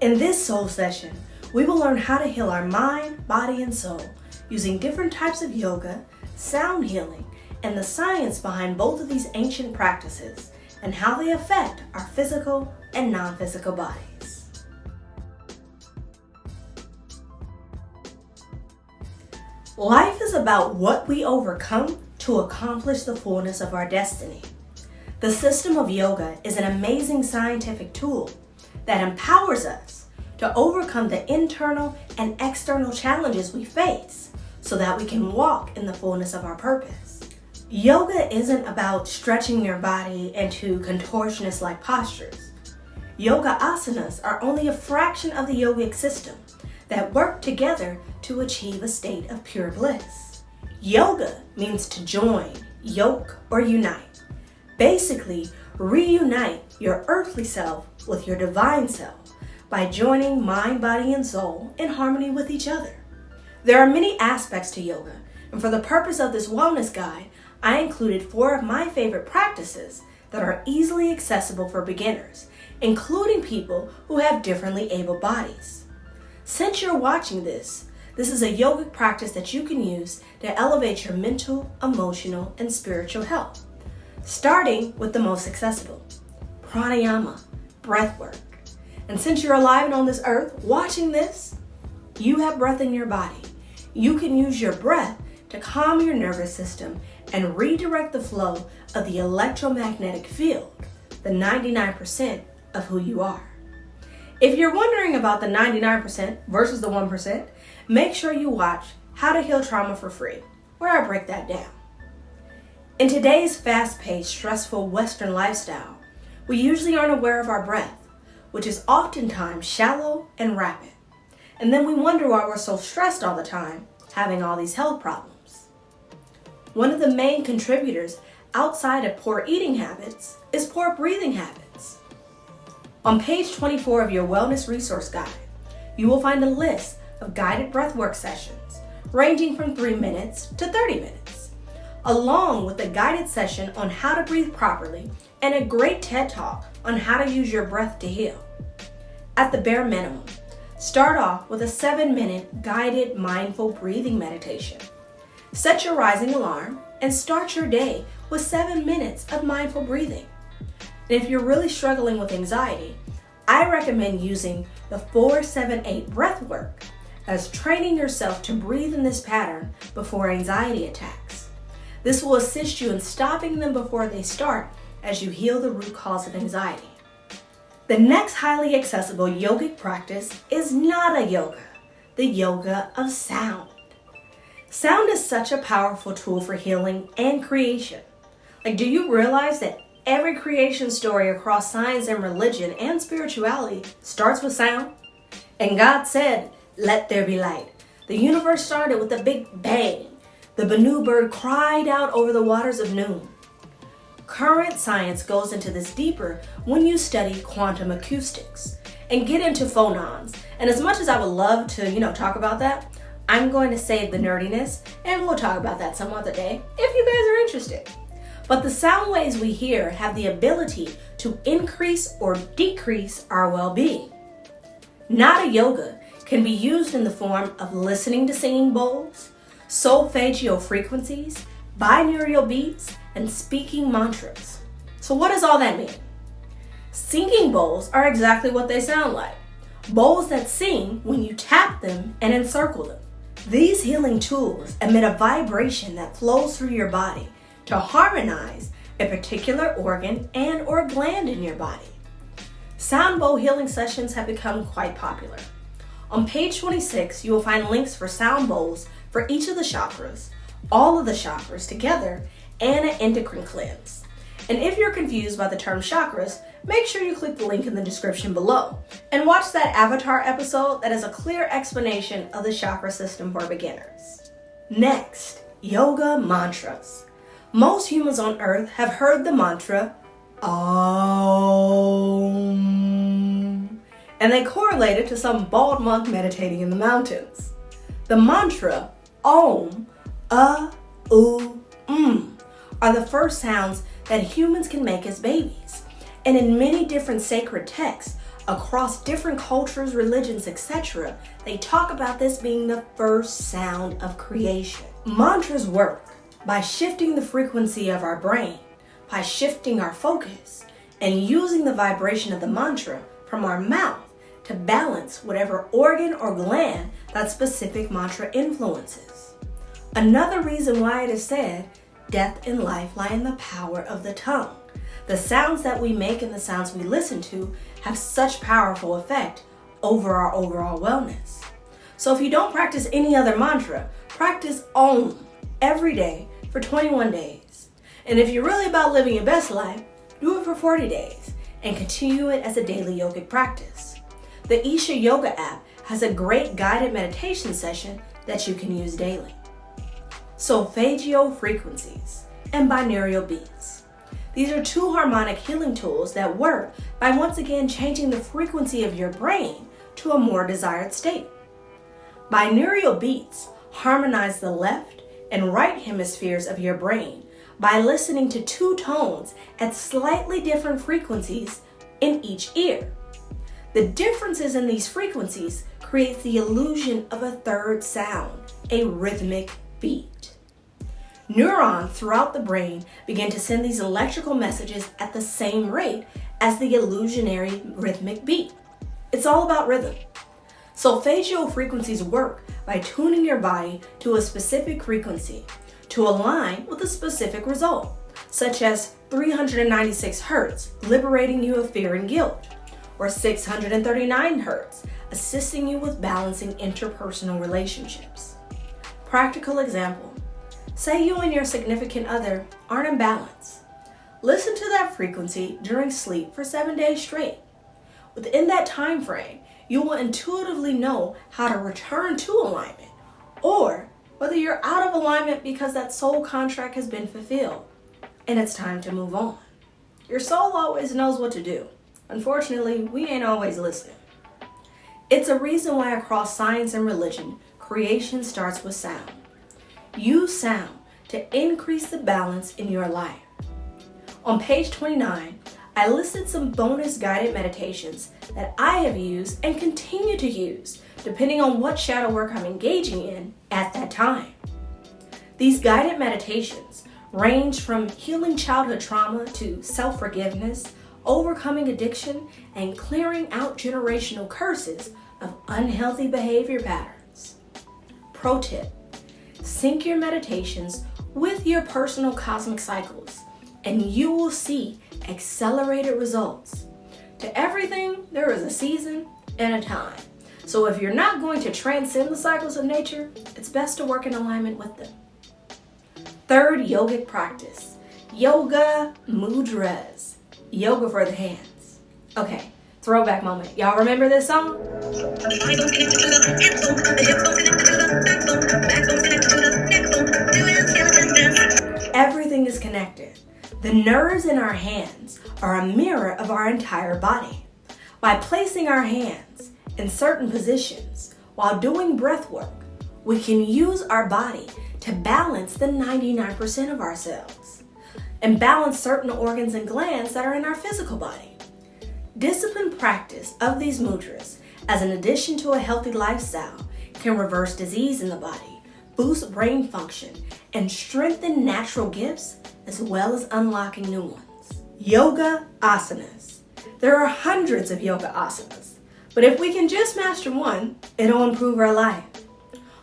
In this soul session, we will learn how to heal our mind, body, and soul using different types of yoga, sound healing, and the science behind both of these ancient practices and how they affect our physical and non-physical bodies. Life is about what we overcome to accomplish the fullness of our destiny. The system of yoga is an amazing scientific tool that empowers us to overcome the internal and external challenges we face so that we can walk in the fullness of our purpose. Yoga isn't about stretching your body into contortionist-like postures. Yoga asanas are only a fraction of the yogic system that work together to achieve a state of pure bliss. Yoga means to join, yoke, or unite. Basically, reunite your earthly self with your divine self by joining mind, body, and soul in harmony with each other. There are many aspects to yoga, and for the purpose of this wellness guide, I included 4 of my favorite practices that are easily accessible for beginners, including people who have differently able bodies. Since you're watching this is a yogic practice that you can use to elevate your mental, emotional, and spiritual health. Starting with the most accessible, Pranayama, breathwork. And since you're alive and on this earth watching this, you have breath in your body. You can use your breath to calm your nervous system and redirect the flow of the electromagnetic field, the 99% of who you are. If you're wondering about the 99% versus the 1%, make sure you watch How to Heal Trauma for Free, where I break that down. In today's fast-paced, stressful Western lifestyle, we usually aren't aware of our breath, which is oftentimes shallow and rapid. And then we wonder why we're so stressed all the time, having all these health problems. One of the main contributors outside of poor eating habits is poor breathing habits. On page 24 of your wellness resource guide, you will find a list of guided breathwork sessions ranging from 3 minutes to 30 minutes, along with a guided session on how to breathe properly and a great TED Talk on how to use your breath to heal. At the bare minimum, start off with a 7-minute guided mindful breathing meditation. Set your rising alarm and start your day with 7 minutes of mindful breathing. And if you're really struggling with anxiety, I recommend using the 4-7-8 breath work as training yourself to breathe in this pattern before anxiety attacks. This will assist you in stopping them before they start as you heal the root cause of anxiety. The next highly accessible yogic practice is Nada yoga, the yoga of sound. Sound is such a powerful tool for healing and creation. Do you realize that every creation story across science and religion and spirituality starts with sound? And God said, "Let there be light." The universe started with a big bang. The Banu bird cried out over the waters of noon. Current science goes into this deeper when you study quantum acoustics and get into phonons. And as much as I would love to, talk about that, I'm going to save the nerdiness and we'll talk about that some other day if you guys are interested. But the sound waves we hear have the ability to increase or decrease our well-being. Nada yoga can be used in the form of listening to singing bowls, Solfeggio frequencies, binaural beats, and speaking mantras. So what does all that mean? Singing bowls are exactly what they sound like. Bowls that sing when you tap them and encircle them. These healing tools emit a vibration that flows through your body to harmonize a particular organ and or gland in your body. Sound bowl healing sessions have become quite popular. On page 26, you will find links for sound bowls for each of the chakras, all of the chakras together, and an endocrine cleanse. And if you're confused by the term chakras, make sure you click the link in the description below and watch that Avatar episode that is a clear explanation of the chakra system for beginners. Next, yoga mantras. Most humans on earth have heard the mantra, Om, and they correlate it to some bald monk meditating in the mountains. The mantra, Om, are the first sounds that humans can make as babies. And in many different sacred texts, Across different cultures, religions, etc., they talk about this being the first sound of creation. Mantras work by shifting the frequency of our brain, by shifting our focus, and using the vibration of the mantra from our mouth to balance whatever organ or gland that specific mantra influences. Another reason why it is said, death and life lie in the power of the tongue. The sounds that we make and the sounds we listen to have such powerful effect over our overall wellness. So if you don't practice any other mantra, practice Om every day for 21 days. And if you're really about living your best life, do it for 40 days and continue it as a daily yogic practice. The Isha Yoga app has a great guided meditation session that you can use daily. Solfeggio frequencies and binaural beats. These are two harmonic healing tools that work by once again changing the frequency of your brain to a more desired state. Binaural beats harmonize the left and right hemispheres of your brain by listening to two tones at slightly different frequencies in each ear. The differences in these frequencies creates the illusion of a third sound, a rhythmic beat. Neurons throughout the brain begin to send these electrical messages at the same rate as the illusionary rhythmic beat. It's all about rhythm. Solfeggio frequencies work by tuning your body to a specific frequency to align with a specific result, such as 396 Hz, liberating you of fear and guilt, or 639 Hz, assisting you with balancing interpersonal relationships. Practical example. Say you and your significant other aren't in balance. Listen to that frequency during sleep for 7 days straight. Within that time frame, you will intuitively know how to return to alignment, or whether you're out of alignment because that soul contract has been fulfilled and it's time to move on. Your soul always knows what to do. Unfortunately, we ain't always listening. It's a reason why across science and religion, creation starts with sound. Use sound to increase the balance in your life. On page 29, I listed some bonus guided meditations that I have used and continue to use, depending on what shadow work I'm engaging in at that time. These guided meditations range from healing childhood trauma to self-forgiveness, overcoming addiction, and clearing out generational curses of unhealthy behavior patterns. Pro tip. Sync your meditations with your personal cosmic cycles, and you will see accelerated results. To everything, there is a season and a time. So if you're not going to transcend the cycles of nature, it's best to work in alignment with them. Third yogic practice, yoga mudras, yoga for the hands. Okay, throwback moment. Y'all remember this song? Everything is connected. The nerves in our hands are a mirror of our entire body. By placing our hands in certain positions while doing breath work, we can use our body to balance the 99% of ourselves and balance certain organs and glands that are in our physical body. Disciplined practice of these mudras, as an addition to a healthy lifestyle, can reverse disease in the body, boost brain function, and strengthen natural gifts as well as unlocking new ones. Yoga asanas. There are hundreds of yoga asanas, but if we can just master one, it'll improve our life.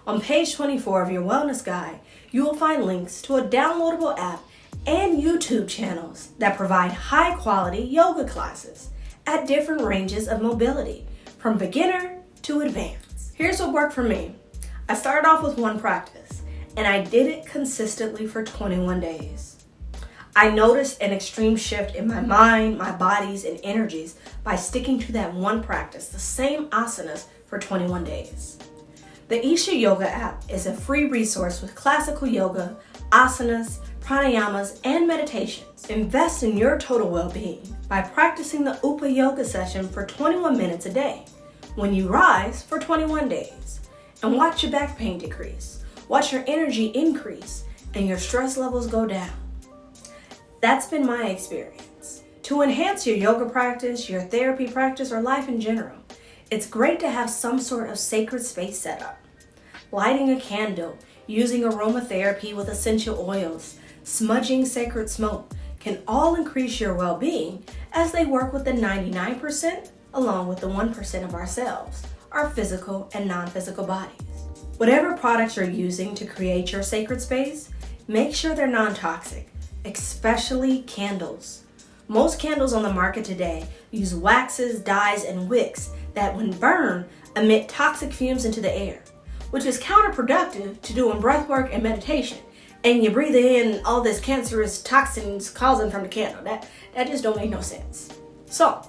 On page 24 of your wellness guide, you will find links to a downloadable app and YouTube channels that provide high quality yoga classes at different ranges of mobility, from beginner to advanced. Here's what worked for me. I started off with one practice, and I did it consistently for 21 days. I noticed an extreme shift in my mind, my bodies, and energies by sticking to that one practice, the same asanas, for 21 days. The Isha Yoga app is a free resource with classical yoga, asanas, pranayamas, and meditations. Invest in your total well-being by practicing the Upa Yoga session for 21 minutes a day, when you rise for 21 days, and watch your back pain decrease, watch your energy increase, and your stress levels go down. That's been my experience. To enhance your yoga practice, your therapy practice, or life in general, it's great to have some sort of sacred space set up. Lighting a candle, using aromatherapy with essential oils, smudging sacred smoke can all increase your well-being as they work with the 99% along with the 1% of ourselves, our physical and non-physical bodies. Whatever products you're using to create your sacred space, make sure they're non-toxic, especially candles. Most candles on the market today use waxes, dyes, and wicks that, when burned, emit toxic fumes into the air, which is counterproductive to doing breathwork and meditation. And you breathe in all this cancerous toxins causing from the candle. That just don't make no sense. So,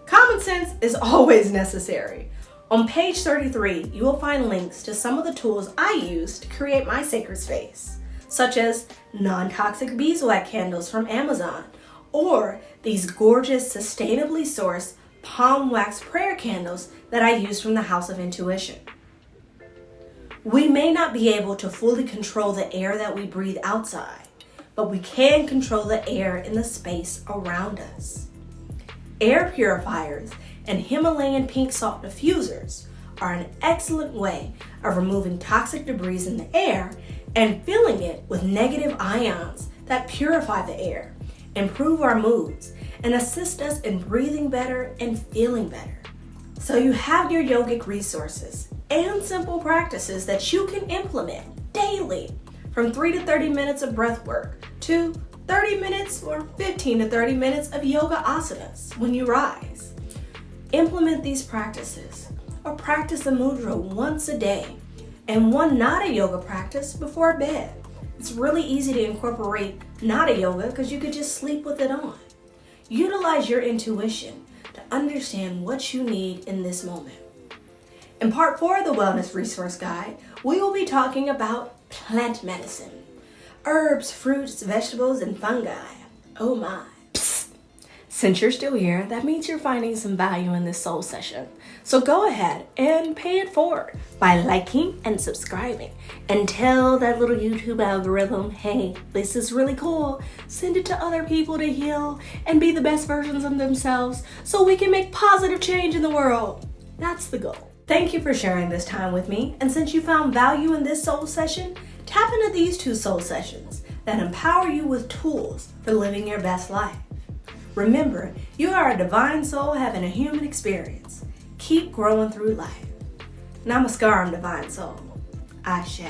common sense is always necessary. On page 33, you will find links to some of the tools I use to create my sacred space, such as non-toxic beeswax candles from Amazon, or these gorgeous, sustainably sourced palm wax prayer candles that I use from the House of Intuition. We may not be able to fully control the air that we breathe outside, but we can control the air in the space around us. Air purifiers and Himalayan pink salt diffusers are an excellent way of removing toxic debris in the air and filling it with negative ions that purify the air, improve our moods, and assist us in breathing better and feeling better. So you have your yogic resources and simple practices that you can implement daily, from 3 to 30 minutes of breath work to 30 minutes or 15 to 30 minutes of yoga asanas when you rise. Implement these practices or practice a mudra once a day and one nada yoga practice before bed. It's really easy to incorporate nada yoga because you could just sleep with it on. Utilize your intuition to understand what you need in this moment. In part 4 of the Wellness Resource Guide, we will be talking about plant medicine. Herbs, fruits, vegetables, and fungi. Oh my. Psst. Since you're still here, that means you're finding some value in this soul session. So go ahead and pay it forward by liking and subscribing. And tell that little YouTube algorithm, hey, this is really cool. Send it to other people to heal and be the best versions of themselves so we can make positive change in the world. That's the goal. Thank you for sharing this time with me. And since you found value in this soul session, tap into these 2 soul sessions that empower you with tools for living your best life. Remember, you are a divine soul having a human experience. Keep growing through life. Namaskaram, divine soul. Ashe.